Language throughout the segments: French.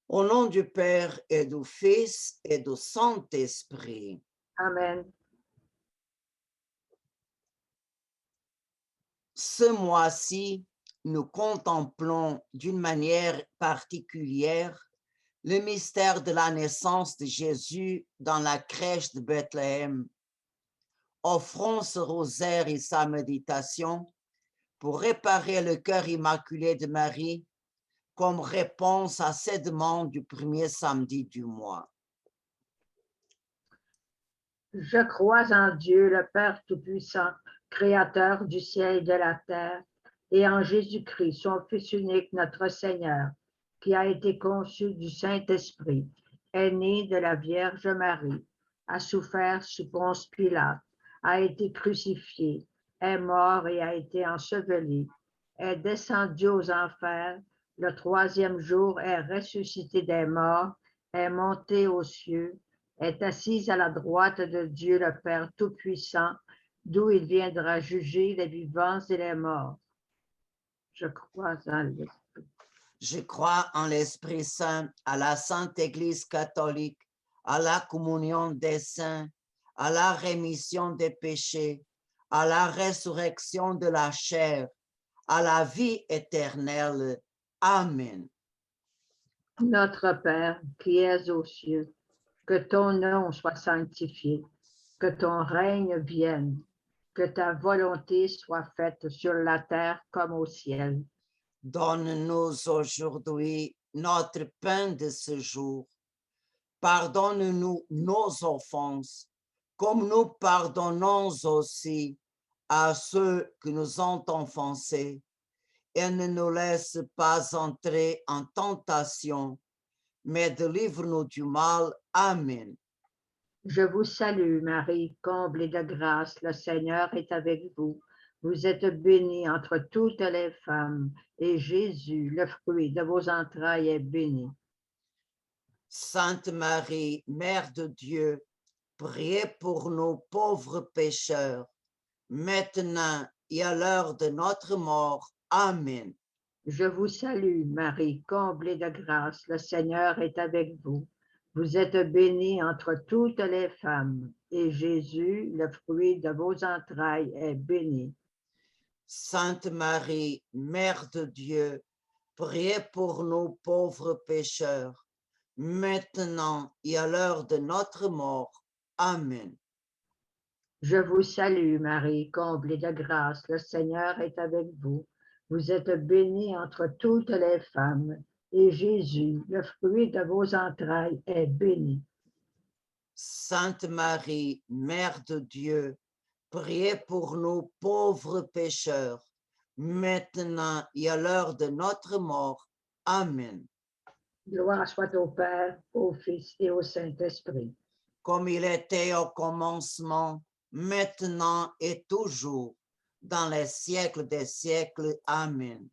Au nom du Père et du Fils et du Saint-Esprit. Amen. Ce mois-ci, nous contemplons d'une manière particulière le mystère de la naissance de Jésus dans la crèche de Bethléem. Offrons ce rosaire et sa méditation pour réparer le cœur immaculé de Marie comme réponse à ses demandes du premier samedi du mois. Je crois en Dieu, le Père Tout-Puissant, Créateur du ciel et de la terre, et en Jésus-Christ, son Fils unique, notre Seigneur, qui a été conçu du Saint-Esprit, est né de la Vierge Marie, a souffert sous Ponce Pilate, a été crucifié, est mort et a été enseveli, est descendu aux enfers, le troisième jour est ressuscité des morts, est monté aux cieux, est assise à la droite de Dieu le Père Tout-Puissant, d'où il viendra juger les vivants et les morts. Je crois en l'Esprit. Je crois en l'Esprit Saint, à la Sainte Église catholique, à la communion des saints, à la rémission des péchés, à la résurrection de la chair, à la vie éternelle. Amen. Notre Père, qui es aux cieux, que ton nom soit sanctifié, que ton règne vienne, que ta volonté soit faite sur la terre comme au ciel. Donne-nous aujourd'hui notre pain de ce jour. Pardonne-nous nos offenses, comme nous pardonnons aussi à ceux qui nous ont offensés, et ne nous laisse pas entrer en tentation, mais délivre-nous du mal. Amen. Je vous salue, Marie, comblée de grâce, le Seigneur est avec vous. Vous êtes bénie entre toutes les femmes, et Jésus, le fruit de vos entrailles, est béni. Sainte Marie, Mère de Dieu, priez pour nous pauvres pécheurs, maintenant et à l'heure de notre mort. Amen. Je vous salue, Marie, comblée de grâce, le Seigneur est avec vous. Vous êtes bénie entre toutes les femmes, et Jésus, le fruit de vos entrailles, est béni. Sainte Marie, Mère de Dieu, priez pour nous pauvres pécheurs, maintenant et à l'heure de notre mort. Amen. Je vous salue, Marie, comblée de grâce, le Seigneur est avec vous. Vous êtes bénie entre toutes les femmes, et Jésus, le fruit de vos entrailles, est béni. Sainte Marie, Mère de Dieu, priez pour nous pauvres pécheurs, maintenant et à l'heure de notre mort. Amen. Gloire soit au Père, au Fils et au Saint-Esprit. Comme il était au commencement, maintenant et toujours, dans les siècles des siècles. Amen.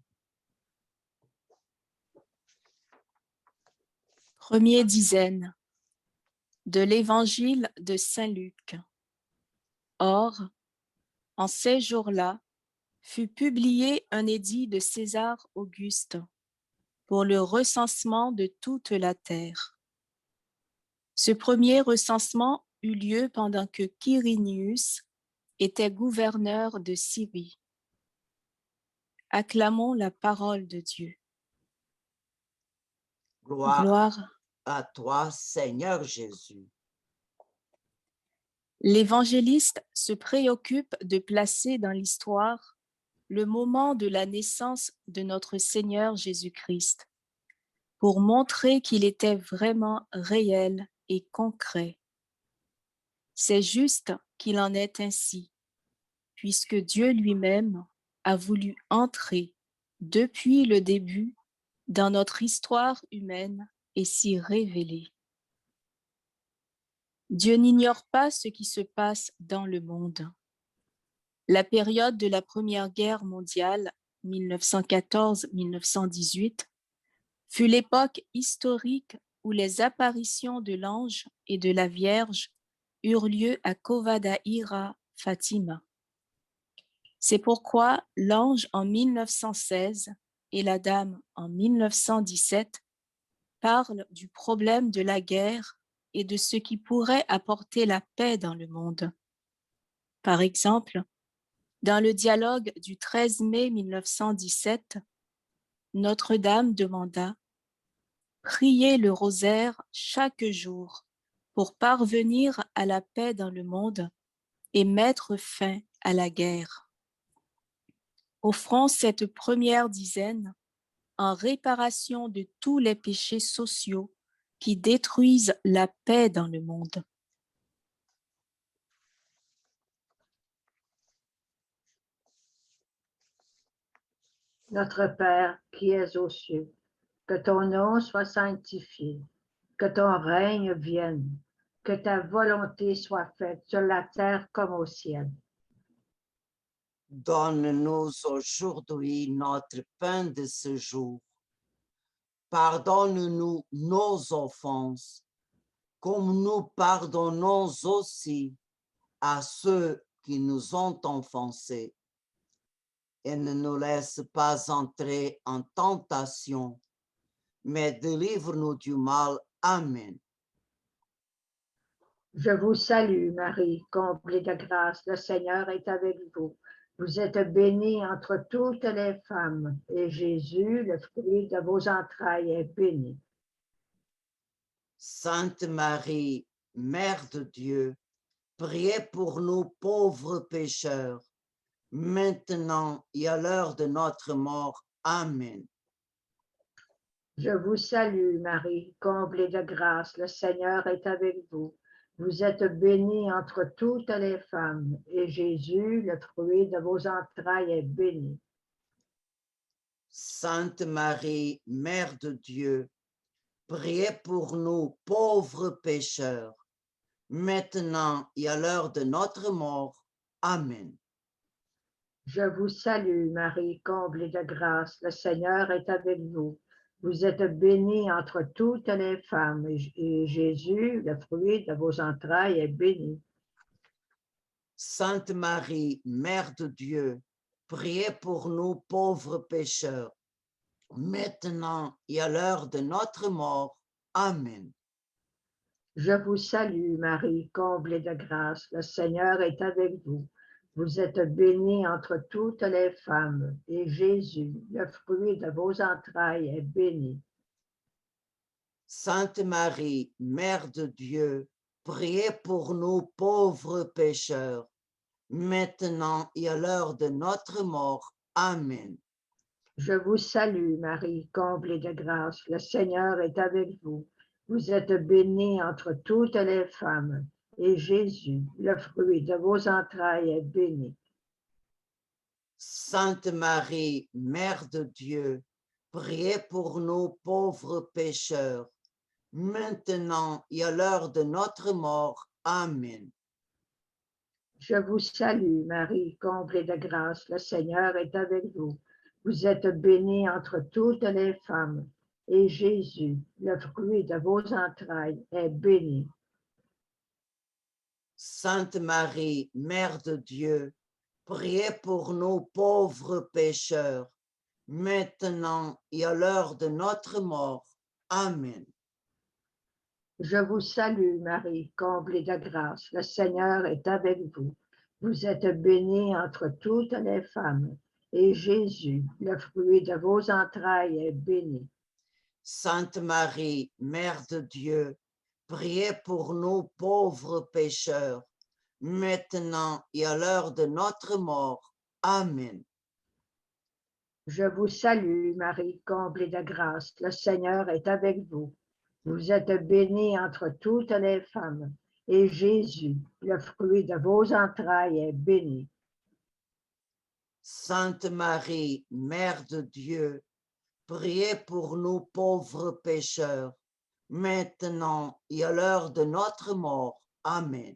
Première dizaine de l'Évangile de Saint Luc. Or, en ces jours-là, fut publié un édit de César Auguste pour le recensement de toute la terre. Ce premier recensement eut lieu pendant que Quirinius était gouverneur de Syrie. Acclamons la parole de Dieu. Gloire à toi, Seigneur Jésus. L'évangéliste se préoccupe de placer dans l'histoire le moment de la naissance de notre Seigneur Jésus-Christ, pour montrer qu'il était vraiment réel et concret. C'est juste qu'il en est ainsi, puisque Dieu lui-même a voulu entrer depuis le début dans notre histoire humaine et s'y révéler. Dieu n'ignore pas ce qui se passe dans le monde. La période de la Première Guerre mondiale, 1914-1918, fut l'époque historique où les apparitions de l'ange et de la Vierge eurent lieu à Covadonga, Fatima. C'est pourquoi l'ange en 1916 et la dame en 1917 parle du problème de la guerre et de ce qui pourrait apporter la paix dans le monde. Par exemple, dans le dialogue du 13 mai 1917, Notre-Dame demanda « Priez le rosaire chaque jour pour parvenir à la paix dans le monde et mettre fin à la guerre. » Offrons cette première dizaine en réparation de tous les péchés sociaux qui détruisent la paix dans le monde. Notre Père qui es aux cieux, que ton nom soit sanctifié, que ton règne vienne, que ta volonté soit faite sur la terre comme au ciel. Donne-nous aujourd'hui notre pain de ce jour. Pardonne-nous nos offenses, comme nous pardonnons aussi à ceux qui nous ont offensés. Et ne nous laisse pas entrer en tentation, mais délivre-nous du mal. Amen. Je vous salue, Marie, comblée de grâce, le Seigneur est avec vous. Vous êtes bénie entre toutes les femmes, et Jésus, le fruit de vos entrailles, est béni. Sainte Marie, Mère de Dieu, priez pour nous pauvres pécheurs, maintenant et à l'heure de notre mort. Amen. Je vous salue, Marie, comblée de grâce, le Seigneur est avec vous. Vous êtes bénie entre toutes les femmes, et Jésus, le fruit de vos entrailles, est béni. Sainte Marie, Mère de Dieu, priez pour nous pauvres pécheurs, maintenant et à l'heure de notre mort. Amen. Je vous salue, Marie, comblée de grâce, le Seigneur est avec vous. Vous êtes bénie entre toutes les femmes, et Jésus, le fruit de vos entrailles, est béni. Sainte Marie, Mère de Dieu, priez pour nous pauvres pécheurs, maintenant et à l'heure de notre mort. Amen. Je vous salue, Marie, comblée de grâce, le Seigneur est avec vous. Vous êtes bénie entre toutes les femmes, et Jésus, le fruit de vos entrailles, est béni. Sainte Marie, Mère de Dieu, priez pour nous pauvres pécheurs, maintenant et à l'heure de notre mort. Amen. Je vous salue, Marie, comblée de grâce, le Seigneur est avec vous. Vous êtes bénie entre toutes les femmes, et Jésus, le fruit de vos entrailles, est béni. Sainte Marie, Mère de Dieu, priez pour nous pauvres pécheurs, maintenant et à l'heure de notre mort. Amen. Je vous salue, Marie, comblée de grâce, le Seigneur est avec vous. Vous êtes bénie entre toutes les femmes, et Jésus, le fruit de vos entrailles, est béni. Sainte Marie, Mère de Dieu, priez pour nous pauvres pécheurs, maintenant et à l'heure de notre mort. Amen. Je vous salue, Marie, comblée de grâce, le Seigneur est avec vous. Vous êtes bénie entre toutes les femmes, et Jésus, le fruit de vos entrailles, est béni. Sainte Marie, Mère de Dieu, priez pour nous pauvres pécheurs, maintenant et à l'heure de notre mort. Amen. Je vous salue, Marie, comblée de grâce, le Seigneur est avec vous. Vous êtes bénie entre toutes les femmes, et Jésus, le fruit de vos entrailles, est béni. Sainte Marie, Mère de Dieu, priez pour nous pauvres pécheurs, maintenant et à l'heure de notre mort. Amen.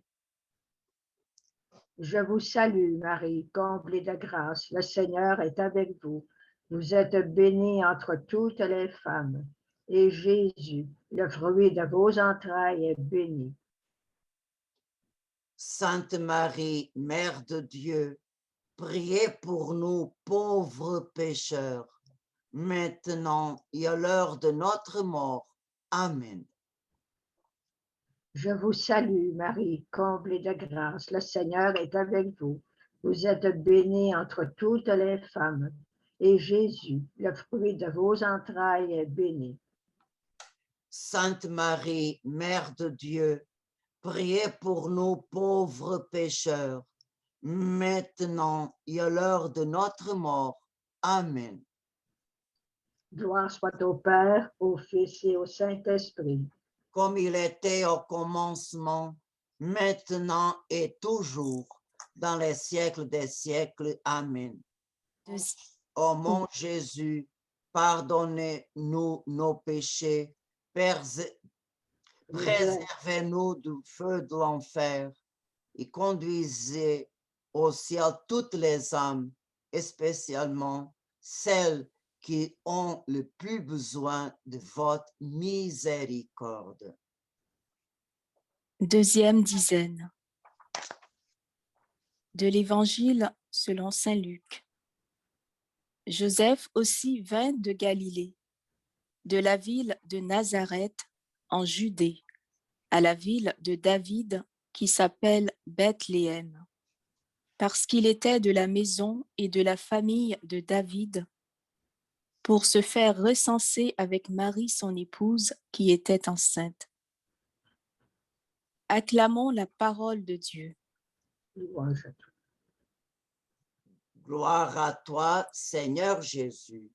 Je vous salue, Marie, comblée de grâce, le Seigneur est avec vous. Vous êtes bénie entre toutes les femmes, et Jésus, le fruit de vos entrailles, est béni. Sainte Marie, Mère de Dieu, priez pour nous pauvres pécheurs, maintenant et à l'heure de notre mort. Amen. Je vous salue, Marie, comblée de grâce. Le Seigneur est avec vous. Vous êtes bénie entre toutes les femmes. Et Jésus, le fruit de vos entrailles, est béni. Sainte Marie, Mère de Dieu, priez pour nous pauvres pécheurs, maintenant et à l'heure de notre mort. Amen. Gloire soit au Père, au Fils et au Saint-Esprit. Comme il était au commencement, maintenant et toujours, dans les siècles des siècles. Amen. Deuxi- Ô mon Jésus, pardonnez-nous nos péchés, préservez-nous du feu de l'enfer et conduisez au ciel toutes les âmes, spécialement celles qui ont le plus besoin de votre miséricorde. Deuxième dizaine de l'Évangile selon saint Luc. Joseph aussi vint de Galilée, de la ville de Nazareth en Judée, à la ville de David qui s'appelle Bethléem, parce qu'il était de la maison et de la famille de David, pour se faire recenser avec Marie son épouse qui était enceinte. Acclamons la parole de Dieu. Louange à toi. Gloire à toi, Seigneur Jésus.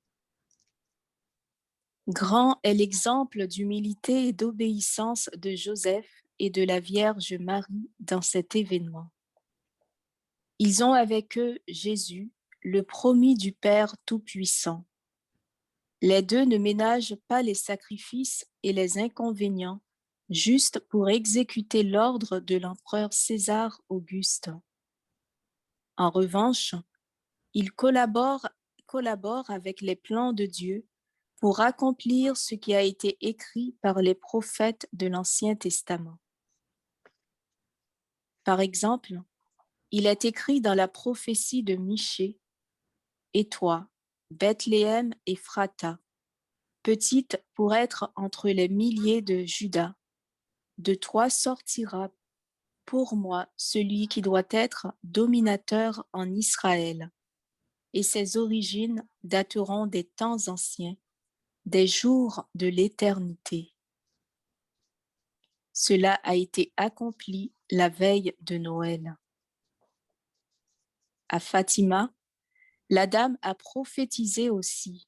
Grand est l'exemple d'humilité et d'obéissance de Joseph et de la Vierge Marie dans cet événement. Ils ont avec eux Jésus, le promis du Père Tout-Puissant. Les deux ne ménagent pas les sacrifices et les inconvénients, juste pour exécuter l'ordre de l'empereur César Auguste. En revanche, ils collaborent avec les plans de Dieu pour accomplir ce qui a été écrit par les prophètes de l'Ancien Testament. Par exemple, il est écrit dans la prophétie de Michée, « Et toi, Bethléem Ephrata, petite pour être entre les milliers de Juda, de toi sortira pour moi celui qui doit être dominateur en Israël, et ses origines dateront des temps anciens, des jours de l'éternité. » Cela a été accompli la veille de Noël. À Fatima, la dame a prophétisé aussi,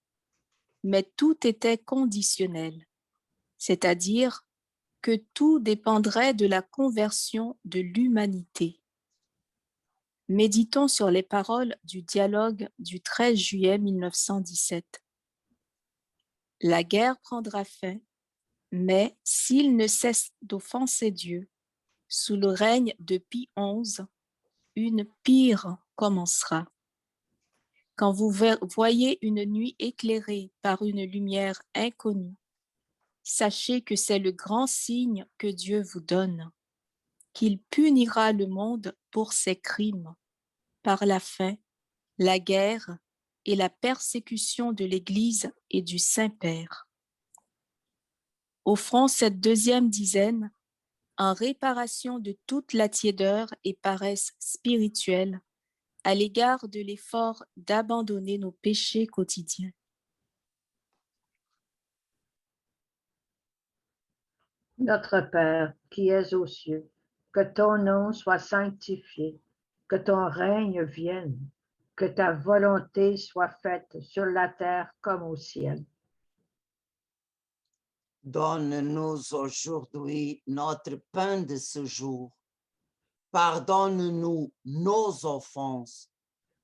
mais tout était conditionnel, c'est-à-dire que tout dépendrait de la conversion de l'humanité. Méditons sur les paroles du dialogue du 13 juillet 1917. La guerre prendra fin, mais s'il ne cesse d'offenser Dieu, sous le règne de Pie XI, une pire commencera. Quand vous voyez une nuit éclairée par une lumière inconnue, sachez que c'est le grand signe que Dieu vous donne, qu'il punira le monde pour ses crimes, par la faim, la guerre et la persécution de l'Église et du Saint-Père. Offrons cette deuxième dizaine en réparation de toute la tiédeur et paresse spirituelle à l'égard de l'effort d'abandonner nos péchés quotidiens. Notre Père, qui es aux cieux, que ton nom soit sanctifié, que ton règne vienne, que ta volonté soit faite sur la terre comme au ciel. Donne-nous aujourd'hui notre pain de ce jour. Pardonne-nous nos offenses,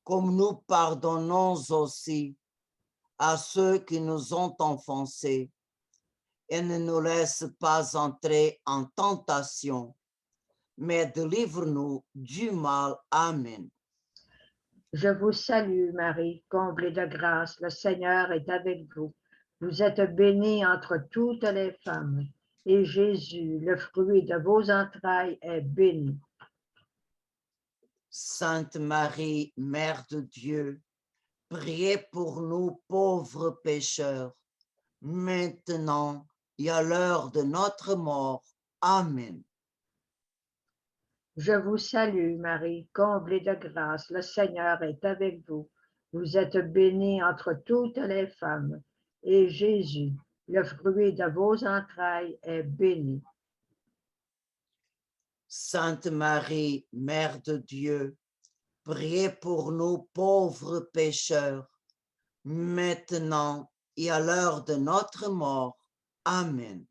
comme nous pardonnons aussi à ceux qui nous ont offensés. Et ne nous laisse pas entrer en tentation, mais délivre-nous du mal. Amen. Je vous salue, Marie, comblée de grâce, le Seigneur est avec vous. Vous êtes bénie entre toutes les femmes, et Jésus, le fruit de vos entrailles, est béni. Sainte Marie, Mère de Dieu, priez pour nous pauvres pécheurs, maintenant et à l'heure de notre mort. Amen. Je vous salue, Marie, comblée de grâce, le Seigneur est avec vous. Vous êtes bénie entre toutes les femmes, et Jésus, le fruit de vos entrailles, est béni. Sainte Marie, Mère de Dieu, priez pour nous pauvres pécheurs, maintenant et à l'heure de notre mort. Amen.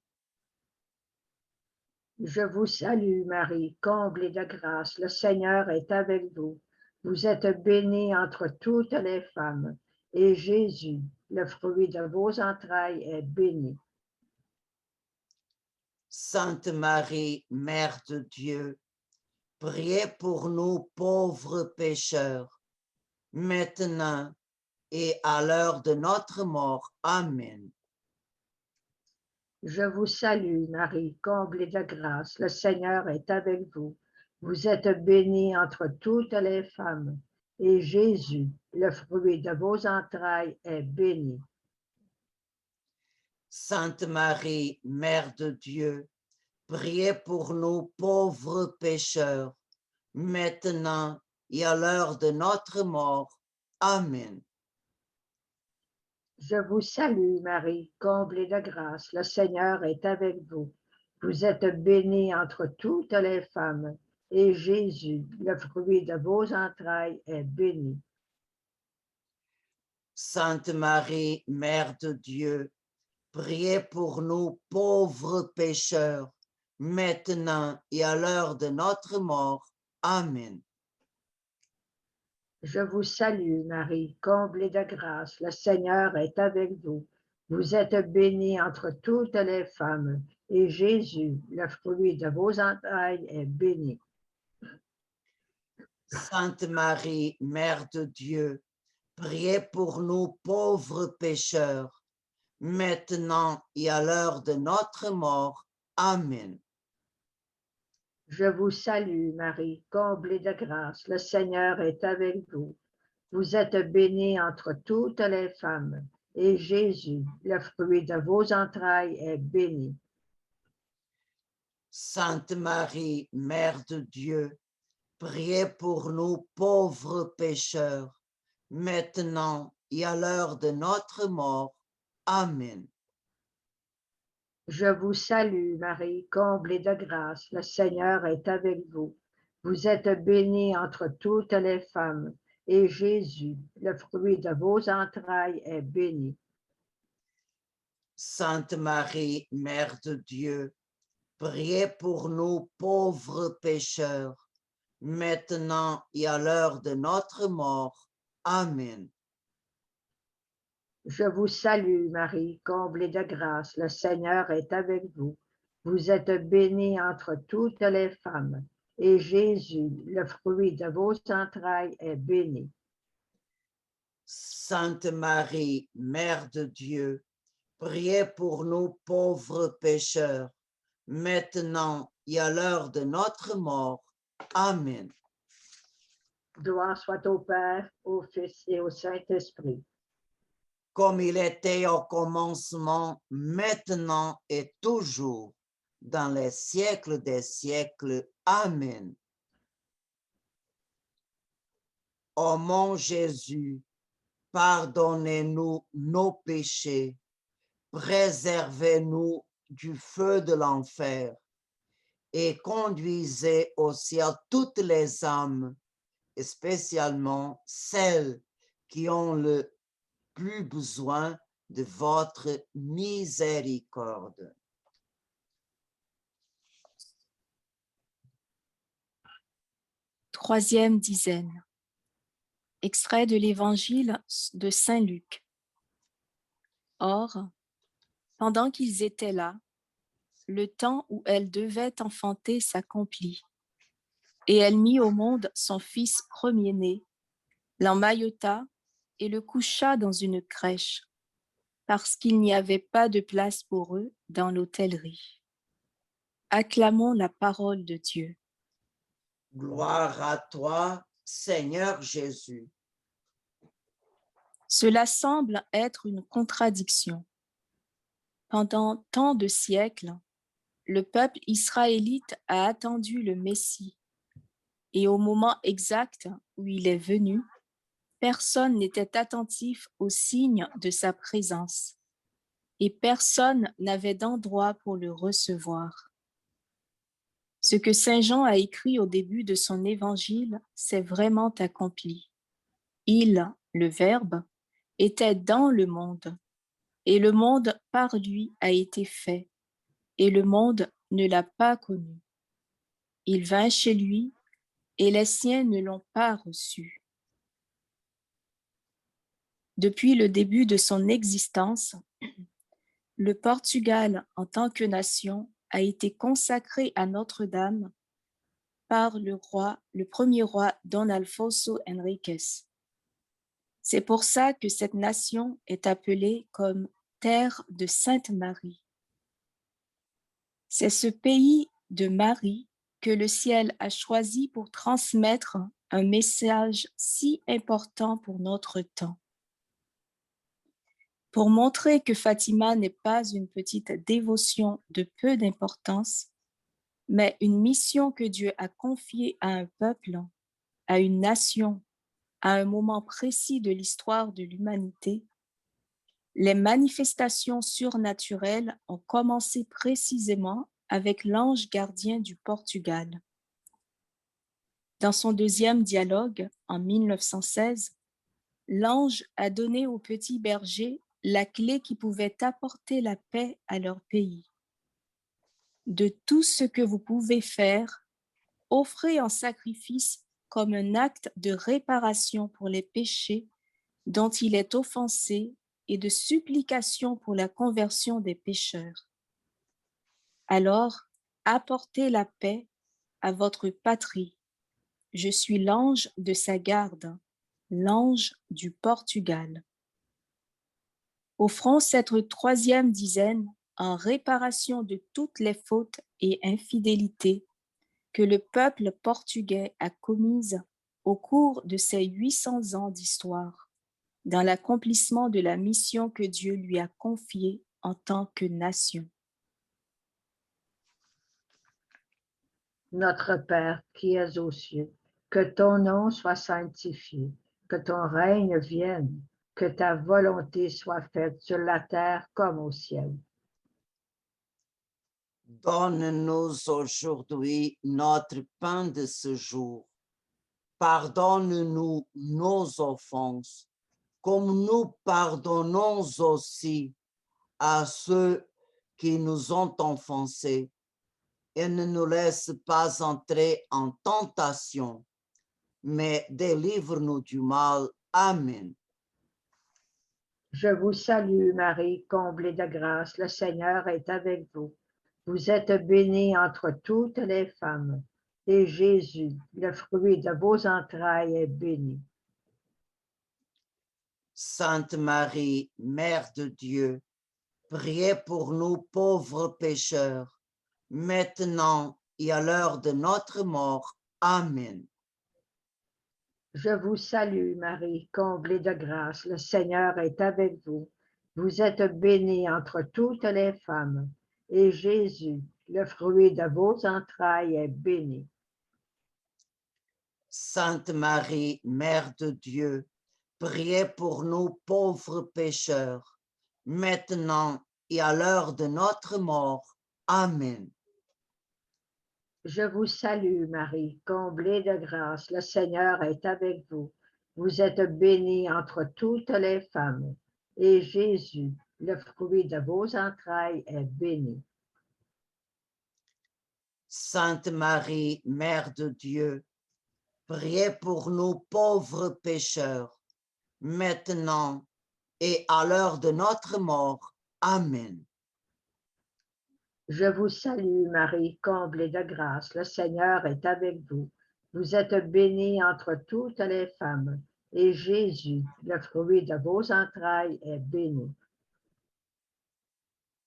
Je vous salue, Marie, comblée de grâce, le Seigneur est avec vous. Vous êtes bénie entre toutes les femmes, et Jésus, le fruit de vos entrailles, est béni. Sainte Marie, Mère de Dieu, priez pour nous pauvres pécheurs, maintenant et à l'heure de notre mort. Amen. Je vous salue, Marie, comblée de grâce, le Seigneur est avec vous. Vous êtes bénie entre toutes les femmes, et Jésus, le fruit de vos entrailles, est béni. Sainte Marie, Mère de Dieu, priez pour nous pauvres pécheurs, maintenant et à l'heure de notre mort. Amen. Je vous salue, Marie, comblée de grâce, le Seigneur est avec vous. Vous êtes bénie entre toutes les femmes, et Jésus, le fruit de vos entrailles, est béni. Sainte Marie, Mère de Dieu, priez pour nous pauvres pécheurs, maintenant et à l'heure de notre mort. Amen. Je vous salue, Marie, comblée de grâce, le Seigneur est avec vous. Vous êtes bénie entre toutes les femmes, et Jésus, le fruit de vos entrailles, est béni. Sainte Marie, Mère de Dieu, priez pour nous pauvres pécheurs, maintenant et à l'heure de notre mort. Amen. Je vous salue, Marie, comblée de grâce, le Seigneur est avec vous. Vous êtes bénie entre toutes les femmes, et Jésus, le fruit de vos entrailles, est béni. Sainte Marie, Mère de Dieu, priez pour nous pauvres pécheurs, maintenant et à l'heure de notre mort. Amen. Je vous salue, Marie, comblée de grâce, le Seigneur est avec vous. Vous êtes bénie entre toutes les femmes, et Jésus, le fruit de vos entrailles, est béni. Sainte Marie, Mère de Dieu, priez pour nous pauvres pécheurs, maintenant et à l'heure de notre mort. Amen. Je vous salue, Marie, comblée de grâce, le Seigneur est avec vous. Vous êtes bénie entre toutes les femmes, et Jésus, le fruit de vos entrailles, est béni. Sainte Marie, Mère de Dieu, priez pour nous pauvres pécheurs, maintenant et à l'heure de notre mort. Amen. Gloire soit au Père, au Fils et au Saint-Esprit. Comme il était au commencement, maintenant et toujours, dans les siècles des siècles. Amen. Ô mon Jésus, pardonnez-nous nos péchés, préservez-nous du feu de l'enfer et conduisez au ciel toutes les âmes, spécialement celles qui ont le plus besoin de votre miséricorde. Troisième dizaine. Extrait de l'Évangile de Saint Luc. Or, pendant qu'ils étaient là, le temps où elle devait enfanter s'accomplit, et elle mit au monde son fils premier-né, l'emmaillota et le coucha dans une crèche, parce qu'il n'y avait pas de place pour eux dans l'hôtellerie. Acclamons la parole de Dieu. Gloire à toi, Seigneur Jésus. Cela semble être une contradiction. Pendant tant de siècles, le peuple israélite a attendu le Messie, et au moment exact où il est venu, personne n'était attentif aux signes de sa présence, et personne n'avait d'endroit pour le recevoir. Ce que Saint Jean a écrit au début de son évangile s'est vraiment accompli. Il, le Verbe, était dans le monde, et le monde par lui a été fait, et le monde ne l'a pas connu. Il vint chez lui, et les siens ne l'ont pas reçu. Depuis le début de son existence, le Portugal, en tant que nation, a été consacré à Notre-Dame par le premier roi Don Alfonso Henriques. C'est pour ça que cette nation est appelée comme Terre de Sainte Marie. C'est ce pays de Marie que le ciel a choisi pour transmettre un message si important pour notre temps. Pour montrer que Fatima n'est pas une petite dévotion de peu d'importance, mais une mission que Dieu a confiée à un peuple, à une nation, à un moment précis de l'histoire de l'humanité, les manifestations surnaturelles ont commencé précisément avec l'ange gardien du Portugal. Dans son deuxième dialogue, en 1916, l'ange a donné aux petits bergers la clé qui pouvait apporter la paix à leur pays. De tout ce que vous pouvez faire, offrez en sacrifice comme un acte de réparation pour les péchés dont il est offensé et de supplication pour la conversion des pécheurs. Alors, apportez la paix à votre patrie. Je suis l'ange de sa garde, l'ange du Portugal. Offrons cette troisième dizaine en réparation de toutes les fautes et infidélités que le peuple portugais a commises au cours de ces 800 ans d'histoire, dans l'accomplissement de la mission que Dieu lui a confiée en tant que nation. Notre Père qui es aux cieux, que ton nom soit sanctifié, que ton règne vienne, que ta volonté soit faite sur la terre comme au ciel. Donne-nous aujourd'hui notre pain de ce jour. Pardonne-nous nos offenses, comme nous pardonnons aussi à ceux qui nous ont offensés. Et ne nous laisse pas entrer en tentation, mais délivre-nous du mal. Amen. Je vous salue Marie, comblée de grâce, le Seigneur est avec vous. Vous êtes bénie entre toutes les femmes, et Jésus, le fruit de vos entrailles, est béni. Sainte Marie, Mère de Dieu, priez pour nous pauvres pécheurs, maintenant et à l'heure de notre mort. Amen. Je vous salue Marie, comblée de grâce, le Seigneur est avec vous. Vous êtes bénie entre toutes les femmes, et Jésus, le fruit de vos entrailles, est béni. Sainte Marie, Mère de Dieu, priez pour nous pauvres pécheurs, maintenant et à l'heure de notre mort. Amen. Je vous salue Marie, comblée de grâce, le Seigneur est avec vous. Vous êtes bénie entre toutes les femmes, et Jésus, le fruit de vos entrailles, est béni. Sainte Marie, Mère de Dieu, priez pour nous pauvres pécheurs, maintenant et à l'heure de notre mort. Amen. Je vous salue Marie, comblée de grâce, le Seigneur est avec vous. Vous êtes bénie entre toutes les femmes, et Jésus, le fruit de vos entrailles, est béni.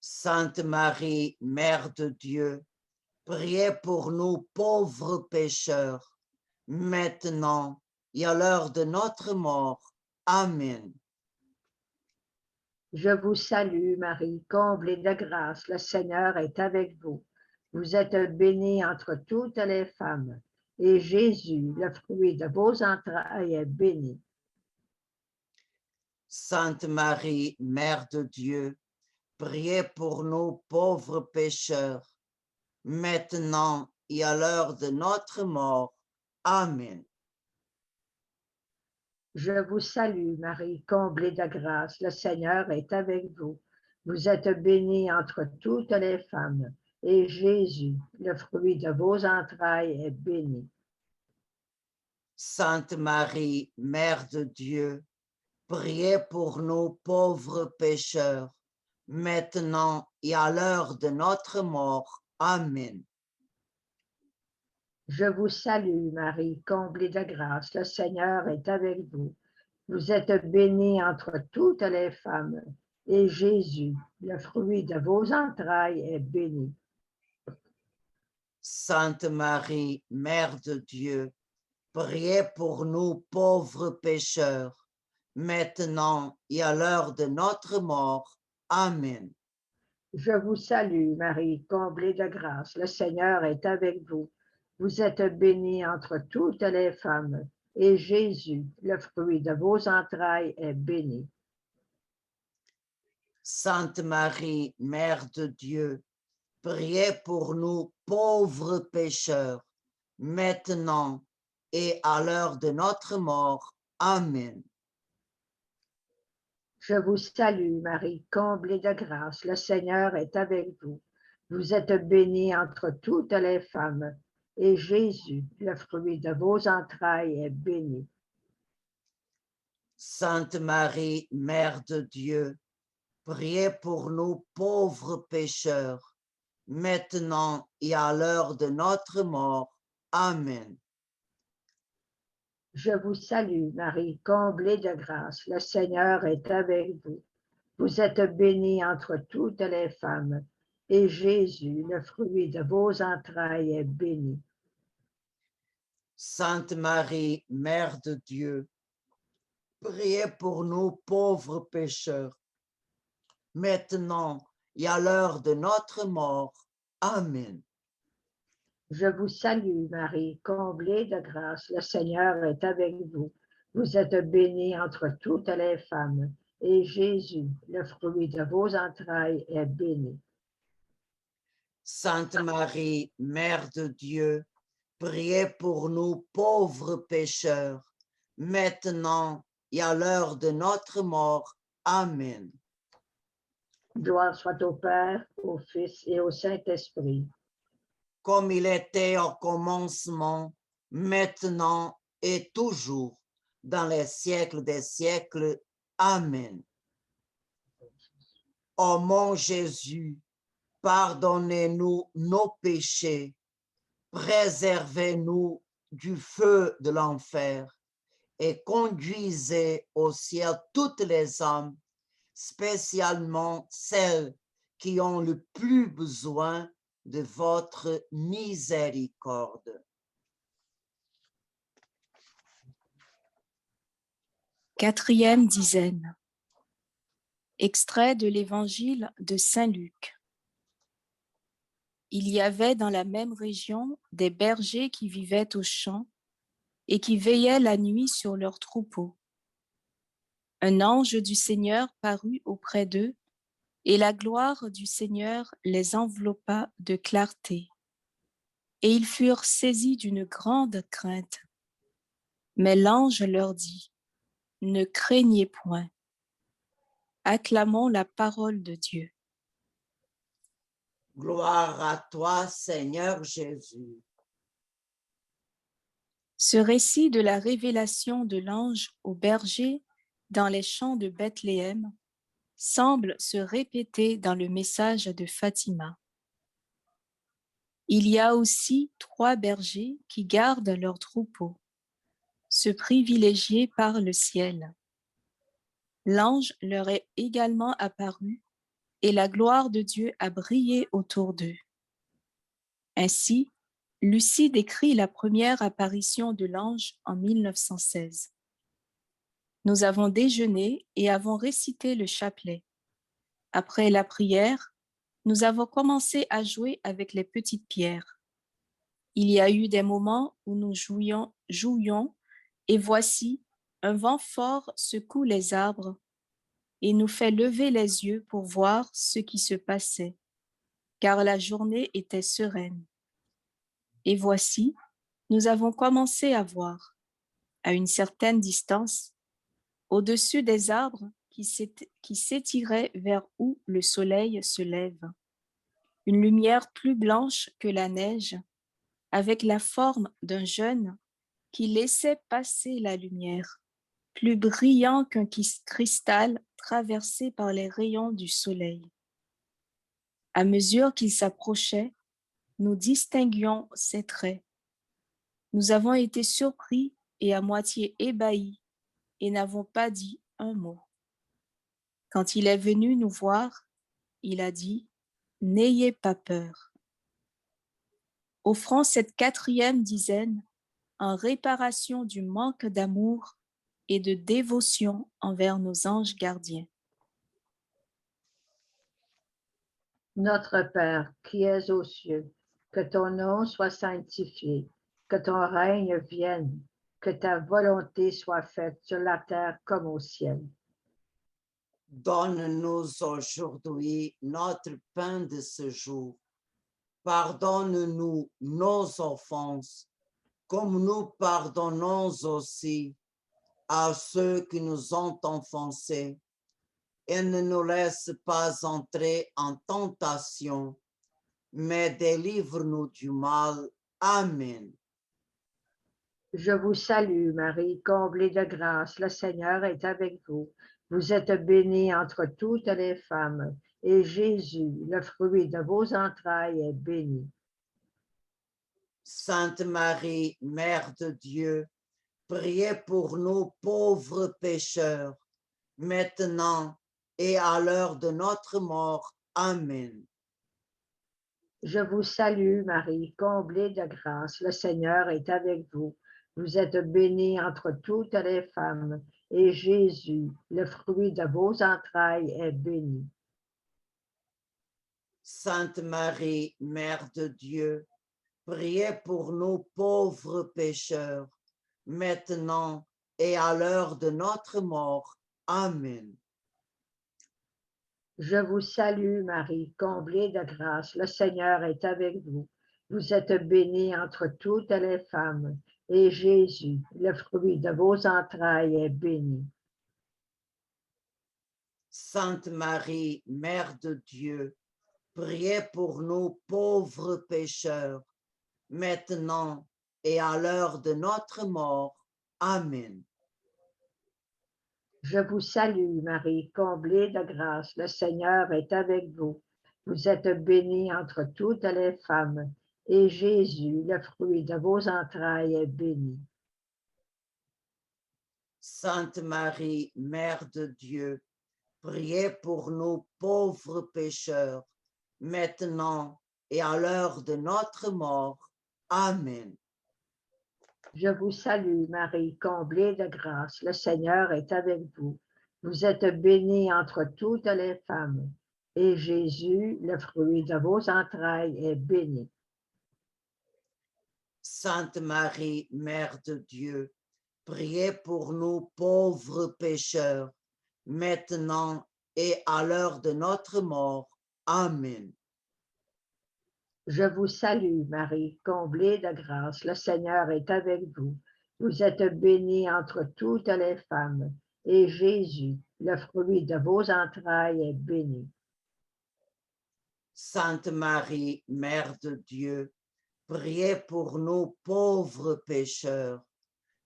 Sainte Marie, Mère de Dieu, priez pour nous pauvres pécheurs, maintenant et à l'heure de notre mort. Amen. Je vous salue, Marie, comblée de grâce, le Seigneur est avec vous. Vous êtes bénie entre toutes les femmes, et Jésus, le fruit de vos entrailles, est béni. Sainte Marie, Mère de Dieu, priez pour nous pauvres pécheurs, maintenant et à l'heure de notre mort. Amen. Je vous salue, Marie, comblée de grâce, le Seigneur est avec vous. Vous êtes bénie entre toutes les femmes, et Jésus, le fruit de vos entrailles, est béni. Sainte Marie, Mère de Dieu, priez pour nous pauvres pécheurs, maintenant et à l'heure de notre mort. Amen. Je vous salue, Marie, comblée de grâce, le Seigneur est avec vous. Vous êtes bénie entre toutes les femmes, et Jésus, le fruit de vos entrailles, est béni. Sainte Marie, Mère de Dieu, priez pour nous pauvres pécheurs, maintenant et à l'heure de notre mort. Amen. Je vous salue, Marie, comblée de grâce, le Seigneur est avec vous. Vous êtes bénie entre toutes les femmes, et Jésus, le fruit de vos entrailles, est béni. Sainte Marie, Mère de Dieu, priez pour nous pauvres pécheurs, maintenant et à l'heure de notre mort. Amen. Je vous salue, Marie, comblée de grâce, le Seigneur est avec vous. Vous êtes bénie entre toutes les femmes, et Jésus, le fruit de vos entrailles, est béni. Sainte Marie, Mère de Dieu, priez pour nous pauvres pécheurs, maintenant et à l'heure de notre mort. Amen. Je vous salue, Marie, comblée de grâce, le Seigneur est avec vous. Vous êtes bénie entre toutes les femmes, et Jésus, le fruit de vos entrailles, est béni. Sainte Marie, Mère de Dieu, priez pour nous pauvres pécheurs, maintenant et à l'heure de notre mort. Amen. Je vous salue, Marie, comblée de grâce, le Seigneur est avec vous. Vous êtes bénie entre toutes les femmes, et Jésus, le fruit de vos entrailles, est béni. Sainte Marie, Mère de Dieu, priez pour nous pauvres pécheurs, maintenant et à l'heure de notre mort. Amen. Gloire soit au Père, au Fils et au Saint-Esprit. Comme il était au commencement, maintenant et toujours, dans les siècles des siècles. Amen. Ô mon Jésus, pardonnez-nous nos péchés, préservez-nous du feu de l'enfer et conduisez au ciel toutes les âmes, spécialement celles qui ont le plus besoin de votre miséricorde. Quatrième dizaine. Extrait de l'Évangile de Saint Luc. Il y avait dans la même région des bergers qui vivaient aux champs et qui veillaient la nuit sur leurs troupeaux. Un ange du Seigneur parut auprès d'eux, et la gloire du Seigneur les enveloppa de clarté. Et ils furent saisis d'une grande crainte. Mais l'ange leur dit, « Ne craignez point. Acclamons la parole de Dieu. » Gloire à toi, Seigneur Jésus. Ce récit de la révélation de l'ange aux bergers dans les champs de Bethléem semble se répéter dans le message de Fatima. Il y a aussi 3 bergers qui gardent leurs troupeaux, se privilégier par le ciel. L'ange leur est également apparu et la gloire de Dieu a brillé autour d'eux. Ainsi, Lucie décrit la première apparition de l'ange en 1916. Nous avons déjeuné et avons récité le chapelet. Après la prière, nous avons commencé à jouer avec les petites pierres. Il y a eu des moments où nous jouions et voici, un vent fort secoue les arbres et nous fait lever les yeux pour voir ce qui se passait, car la journée était sereine. Et voici, nous avons commencé à voir, à une certaine distance, au-dessus des arbres qui s'étiraient vers où le soleil se lève, une lumière plus blanche que la neige, avec la forme d'un jeune qui laissait passer la lumière, plus brillant qu'un cristal traversé par les rayons du soleil. À mesure qu'il s'approchait, nous distinguions ses traits. Nous avons été surpris et à moitié ébahis et n'avons pas dit un mot. Quand il est venu nous voir, il a dit « N'ayez pas peur ». Offrons cette 4e dizaine en réparation du manque d'amour et de dévotion envers nos anges gardiens. Notre Père, qui es aux cieux, que ton nom soit sanctifié, que ton règne vienne, que ta volonté soit faite sur la terre comme au ciel. Donne-nous aujourd'hui notre pain de ce jour. Pardonne-nous nos offenses, comme nous pardonnons aussi à ceux qui nous ont offensés. Et ne nous laisse pas entrer en tentation, mais délivre-nous du mal. Amen. Je vous salue, Marie, comblée de grâce, le Seigneur est avec vous. Vous êtes bénie entre toutes les femmes, et Jésus, le fruit de vos entrailles, est béni. Sainte Marie, Mère de Dieu, priez pour nous pauvres pécheurs, maintenant et à l'heure de notre mort. Amen. Je vous salue, Marie, comblée de grâce, le Seigneur est avec vous. Vous êtes bénie entre toutes les femmes, et Jésus, le fruit de vos entrailles, est béni. Sainte Marie, Mère de Dieu, priez pour nous pauvres pécheurs, maintenant et à l'heure de notre mort. Amen. Je vous salue, Marie, comblée de grâce, le Seigneur est avec vous. Vous êtes bénie entre toutes les femmes, et Jésus, le fruit de vos entrailles, est béni. Sainte Marie, Mère de Dieu, priez pour nous pauvres pécheurs, maintenant et à l'heure de notre mort. Amen. Je vous salue, Marie, comblée de grâce, le Seigneur est avec vous. Vous êtes bénie entre toutes les femmes, et Jésus, le fruit de vos entrailles, est béni. Sainte Marie, Mère de Dieu, priez pour nous pauvres pécheurs, maintenant et à l'heure de notre mort. Amen. Je vous salue, Marie, comblée de grâce, le Seigneur est avec vous. Vous êtes bénie entre toutes les femmes, et Jésus, le fruit de vos entrailles, est béni. Sainte Marie, Mère de Dieu, priez pour nous pauvres pécheurs, maintenant et à l'heure de notre mort. Amen. Je vous salue, Marie, comblée de grâce, le Seigneur est avec vous. Vous êtes bénie entre toutes les femmes, et Jésus, le fruit de vos entrailles, est béni. Sainte Marie, Mère de Dieu, priez pour nous pauvres pécheurs,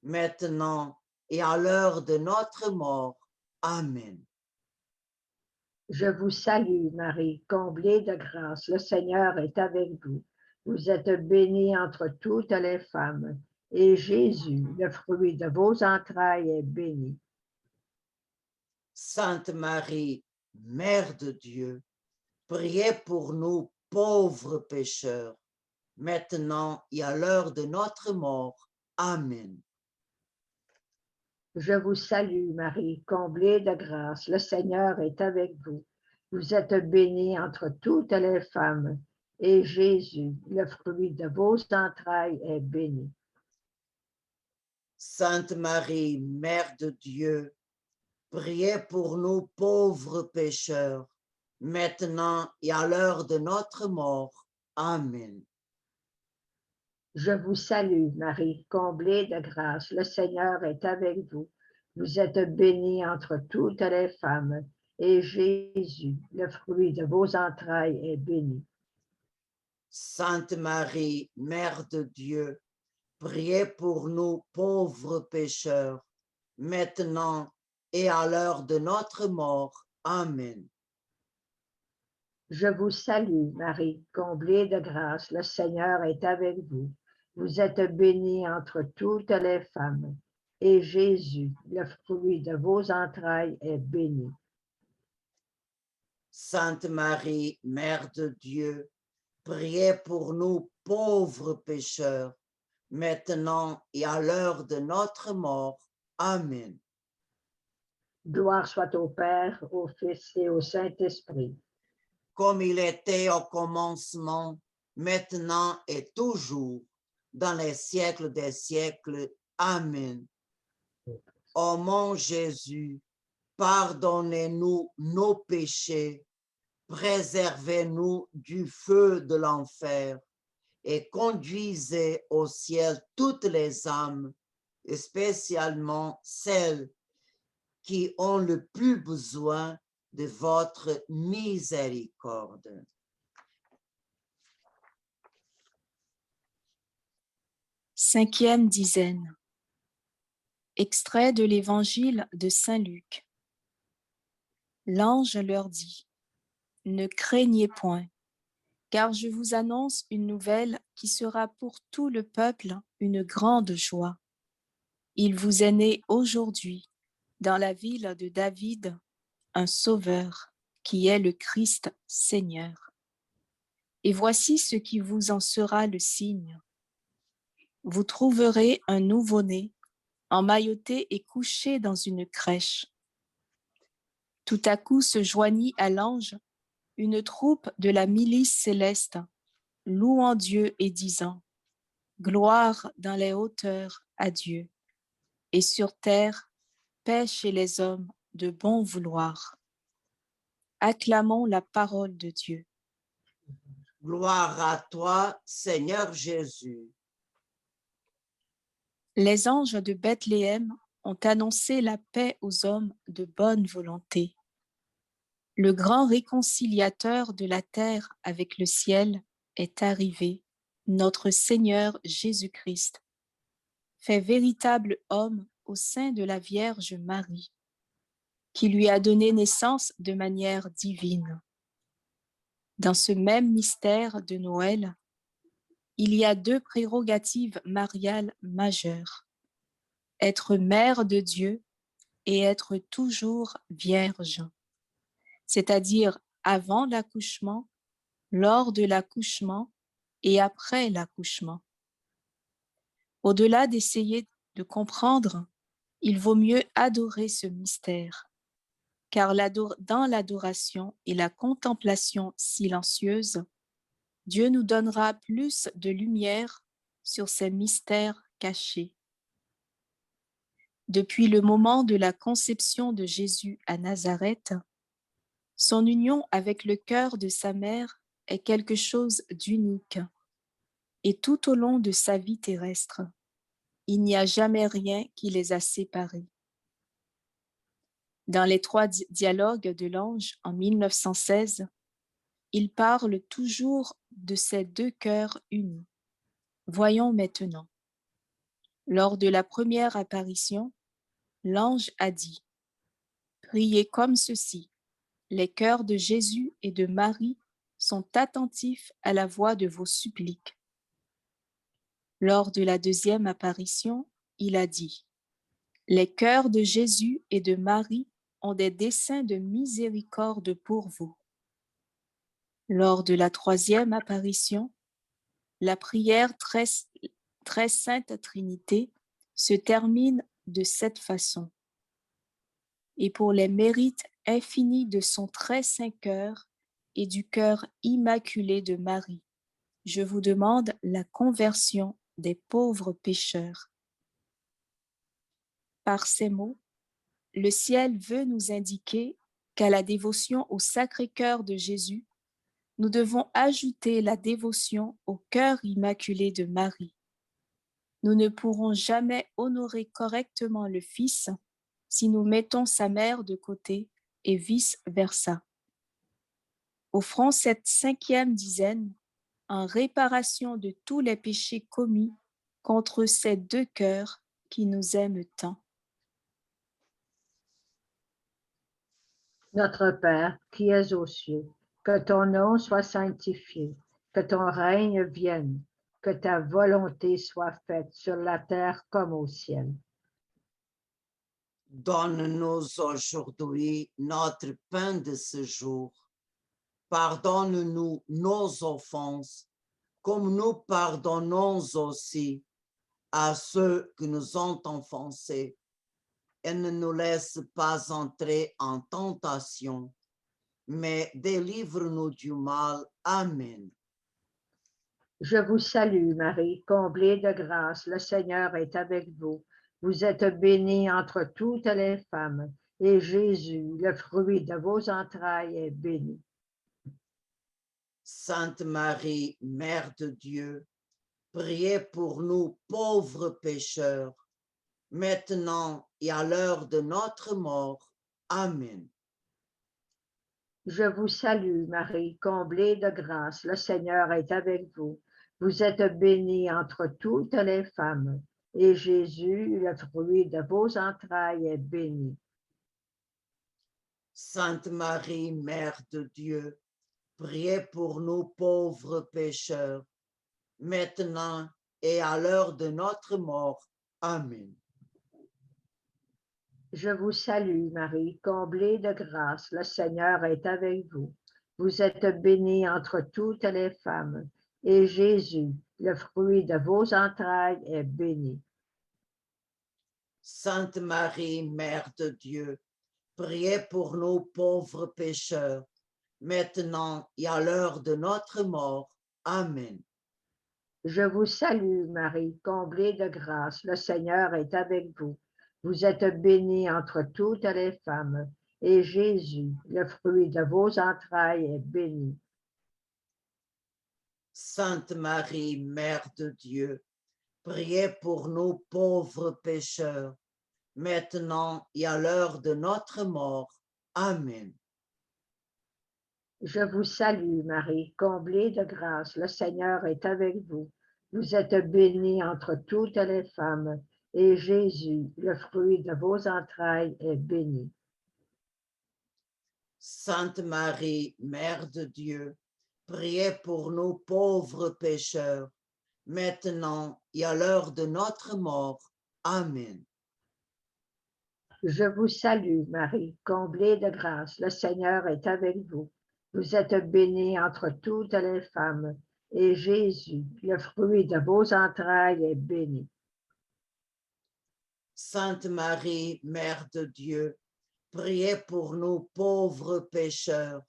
maintenant et à l'heure de notre mort. Amen. Je vous salue, Marie, comblée de grâce, le Seigneur est avec vous. Vous êtes bénie entre toutes les femmes, et Jésus, le fruit de vos entrailles, est béni. Sainte Marie, Mère de Dieu, priez pour nous pauvres pécheurs, maintenant et à l'heure de notre mort. Amen. Je vous salue, Marie, comblée de grâce, le Seigneur est avec vous. Vous êtes bénie entre toutes les femmes, et Jésus, le fruit de vos entrailles, est béni. Sainte Marie, Mère de Dieu, priez pour nous pauvres pécheurs, maintenant et à l'heure de notre mort. Amen. Je vous salue, Marie, comblée de grâce. Le Seigneur est avec vous. Vous êtes bénie entre toutes les femmes, et Jésus, le fruit de vos entrailles, est béni. Sainte Marie, Mère de Dieu, priez pour nous pauvres pécheurs, maintenant et à l'heure de notre mort. Amen. Je vous salue, Marie, comblée de grâce. Le Seigneur est avec vous. Vous êtes bénie entre toutes les femmes, et Jésus, le fruit de vos entrailles, est béni. Sainte Marie, Mère de Dieu, priez pour nous pauvres pécheurs, maintenant et à l'heure de notre mort. Amen. Gloire soit au Père, au Fils et au Saint-Esprit. Comme il était au commencement, maintenant et toujours, dans les siècles des siècles. Amen. Ô mon Jésus, pardonnez-nous nos péchés, préservez-nous du feu de l'enfer et conduisez au ciel toutes les âmes, spécialement celles qui ont le plus besoin de votre miséricorde. Cinquième dizaine. Extrait de l'Évangile de Saint Luc. L'ange leur dit: Ne craignez point, car je vous annonce une nouvelle qui sera pour tout le peuple une grande joie. Il vous est né aujourd'hui, dans la ville de David, un Sauveur, qui est le Christ Seigneur. Et voici ce qui vous en sera le signe. Vous trouverez un nouveau-né, emmailloté et couché dans une crèche. Tout à coup se joignit à l'ange une troupe de la milice céleste, louant Dieu et disant: Gloire dans les hauteurs à Dieu, et sur terre, paix chez les hommes de bon vouloir. Acclamons la parole de Dieu. Gloire à toi, Seigneur Jésus. Les anges de Bethléem ont annoncé la paix aux hommes de bonne volonté. Le grand réconciliateur de la terre avec le ciel est arrivé, notre Seigneur Jésus-Christ, fait véritable homme au sein de la Vierge Marie, qui lui a donné naissance de manière divine. Dans ce même mystère de Noël, il y a deux prérogatives mariales majeures: être mère de Dieu et être toujours vierge, c'est-à-dire avant l'accouchement, lors de l'accouchement et après l'accouchement. Au-delà d'essayer de comprendre, il vaut mieux adorer ce mystère, car dans l'adoration et la contemplation silencieuse, Dieu nous donnera plus de lumière sur ces mystères cachés. Depuis le moment de la conception de Jésus à Nazareth, son union avec le cœur de sa mère est quelque chose d'unique. Et tout au long de sa vie terrestre, il n'y a jamais rien qui les a séparés. Dans les 3 dialogues de l'ange en 1916, il parle toujours de ces deux cœurs unis. Voyons maintenant. Lors de la première apparition, l'ange a dit: Priez comme ceci. Les cœurs de Jésus et de Marie sont attentifs à la voix de vos suppliques. Lors de la deuxième apparition, il a dit: Les cœurs de Jésus et de Marie ont des desseins de miséricorde pour vous. Lors de la troisième apparition, la prière très sainte Trinité se termine de cette façon: et pour les mérites infinis de son très saint cœur et du cœur immaculé de Marie, je vous demande la conversion des pauvres pécheurs. Par ces mots, le ciel veut nous indiquer qu'à la dévotion au Sacré-Cœur de Jésus, nous devons ajouter la dévotion au cœur immaculé de Marie. Nous ne pourrons jamais honorer correctement le Fils si nous mettons sa mère de côté et vice-versa. Offrons cette 5e dizaine en réparation de tous les péchés commis contre ces deux cœurs qui nous aiment tant. Notre Père, qui es aux cieux, que ton nom soit sanctifié, que ton règne vienne, que ta volonté soit faite sur la terre comme au ciel. Donne-nous aujourd'hui notre pain de ce jour. Pardonne-nous nos offenses, comme nous pardonnons aussi à ceux qui nous ont offensés. Et ne nous laisse pas entrer en tentation, mais délivre-nous du mal. Amen. Je vous salue, Marie, comblée de grâce, le Seigneur est avec vous. Vous êtes bénie entre toutes les femmes, et Jésus, le fruit de vos entrailles, est béni. Sainte Marie, Mère de Dieu, priez pour nous pauvres pécheurs, maintenant et à l'heure de notre mort. Amen. Je vous salue, Marie, comblée de grâce, le Seigneur est avec vous. Vous êtes bénie entre toutes les femmes, et Jésus, le fruit de vos entrailles, est béni. Sainte Marie, Mère de Dieu, priez pour nous pauvres pécheurs, maintenant et à l'heure de notre mort. Amen. Je vous salue, Marie, comblée de grâce, le Seigneur est avec vous. Vous êtes bénie entre toutes les femmes, et Jésus, le fruit de vos entrailles, est béni. Sainte Marie, Mère de Dieu, priez pour nous pauvres pécheurs, maintenant et à l'heure de notre mort. Amen. Je vous salue, Marie, comblée de grâce, le Seigneur est avec vous. Vous êtes bénie entre toutes les femmes, et Jésus, le fruit de vos entrailles, est béni. Sainte Marie, Mère de Dieu, priez pour nous pauvres pécheurs, maintenant et à l'heure de notre mort. Amen. Je vous salue, Marie, comblée de grâce, le Seigneur est avec vous. Vous êtes bénie entre toutes les femmes, et Jésus, le fruit de vos entrailles, est béni. Sainte Marie, Mère de Dieu, priez pour nous pauvres pécheurs, maintenant et à l'heure de notre mort. Amen. Je vous salue, Marie, comblée de grâce, le Seigneur est avec vous. Vous êtes bénie entre toutes les femmes, et Jésus, le fruit de vos entrailles, est béni. Sainte Marie, Mère de Dieu, priez pour nous pauvres pécheurs,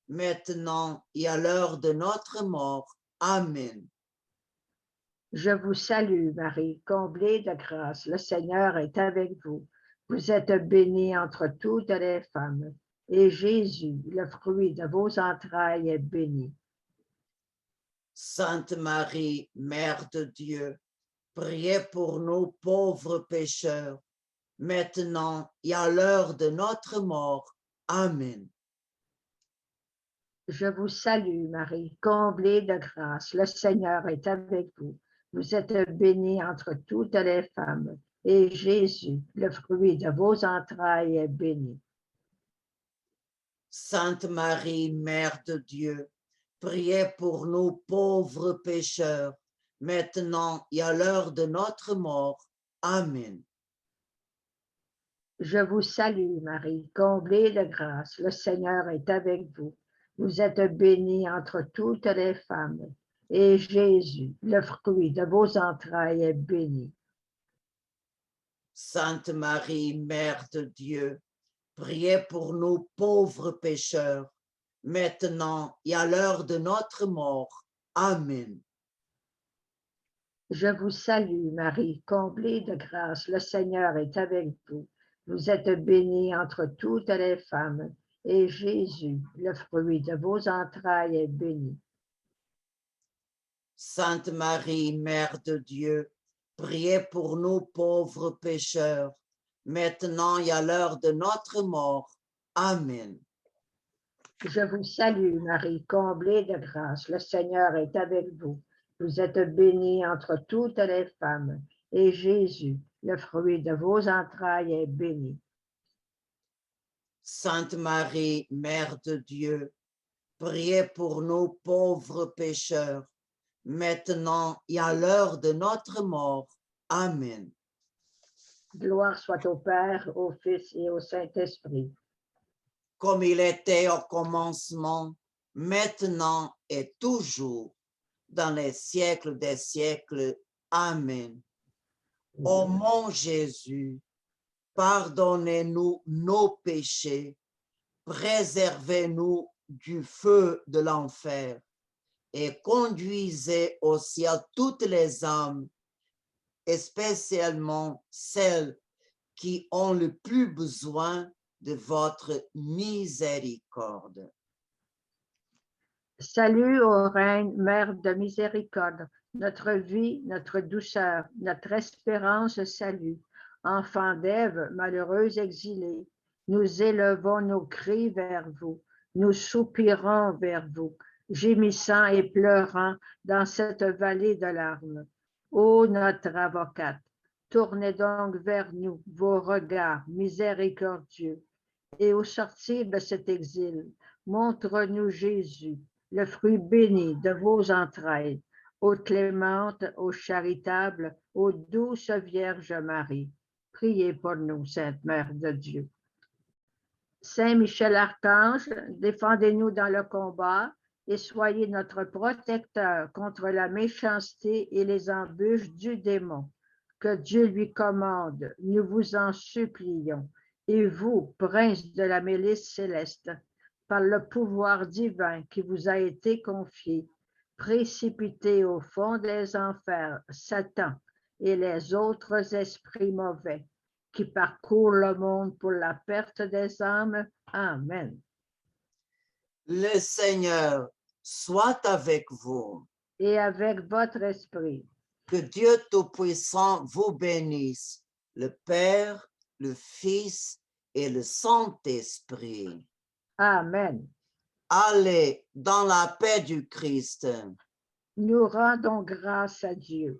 maintenant et à l'heure de notre mort. Amen. Je vous salue, Marie, comblée de grâce, le Seigneur est avec vous. Vous êtes bénie entre toutes les femmes, et Jésus, le fruit de vos entrailles, est béni. Sainte Marie, Mère de Dieu, priez pour nous pauvres pécheurs, maintenant et à l'heure de notre mort. Amen. Je vous salue, Marie, comblée de grâce, le Seigneur est avec vous. Vous êtes bénie entre toutes les femmes, et Jésus, le fruit de vos entrailles, est béni. Sainte Marie, Mère de Dieu, priez pour nous pauvres pécheurs, maintenant et à l'heure de notre mort. Amen. Je vous salue, Marie, comblée de grâce, le Seigneur est avec vous. Vous êtes bénie entre toutes les femmes, et Jésus, le fruit de vos entrailles, est béni. Sainte Marie, Mère de Dieu, priez pour nous pauvres pécheurs, maintenant et à l'heure de notre mort. Amen. Je vous salue, Marie, comblée de grâce, le Seigneur est avec vous. Vous êtes bénie entre toutes les femmes, et Jésus, le fruit de vos entrailles, est béni. Sainte Marie, Mère de Dieu, priez pour nous pauvres pécheurs, maintenant et à l'heure de notre mort. Amen. Je vous salue, Marie, comblée de grâce, le Seigneur est avec vous. Vous êtes bénie entre toutes les femmes, et Jésus, le fruit de vos entrailles, est béni. Sainte Marie, Mère de Dieu, priez pour nous pauvres pécheurs, maintenant et à l'heure de notre mort. Amen. Gloire soit au Père, au Fils et au Saint-Esprit. Comme il était au commencement, maintenant et toujours, dans les siècles des siècles. Amen. Ô mon Jésus, pardonnez-nous nos péchés, préservez-nous du feu de l'enfer et conduisez au ciel toutes les âmes, spécialement celles qui ont le plus besoin de votre miséricorde. Salut ô Reine, Mère de miséricorde, notre vie, notre douceur, notre espérance, salut. Enfant d'Ève, malheureuse exilée, nous élevons nos cris vers vous, nous soupirons vers vous, gémissant et pleurant dans cette vallée de larmes. Ô notre avocate, tournez donc vers nous vos regards miséricordieux, et au sortir de cet exil, montre-nous Jésus, le fruit béni de vos entrailles, ô clémente, ô charitable, ô douce Vierge Marie. Priez pour nous, Sainte Mère de Dieu. Saint Michel Archange, défendez-nous dans le combat et soyez notre protecteur contre la méchanceté et les embûches du démon. Que Dieu lui commande, nous vous en supplions. Et vous, prince de la milice céleste, par le pouvoir divin qui vous a été confié, précipitez au fond des enfers Satan et les autres esprits mauvais qui parcourent le monde pour la perte des âmes. Amen. Le Seigneur soit avec vous. Et avec votre esprit. Que Dieu Tout-Puissant vous bénisse, le Père, le Fils et le Saint-Esprit. Amen. Allez dans la paix du Christ. Nous rendons grâce à Dieu.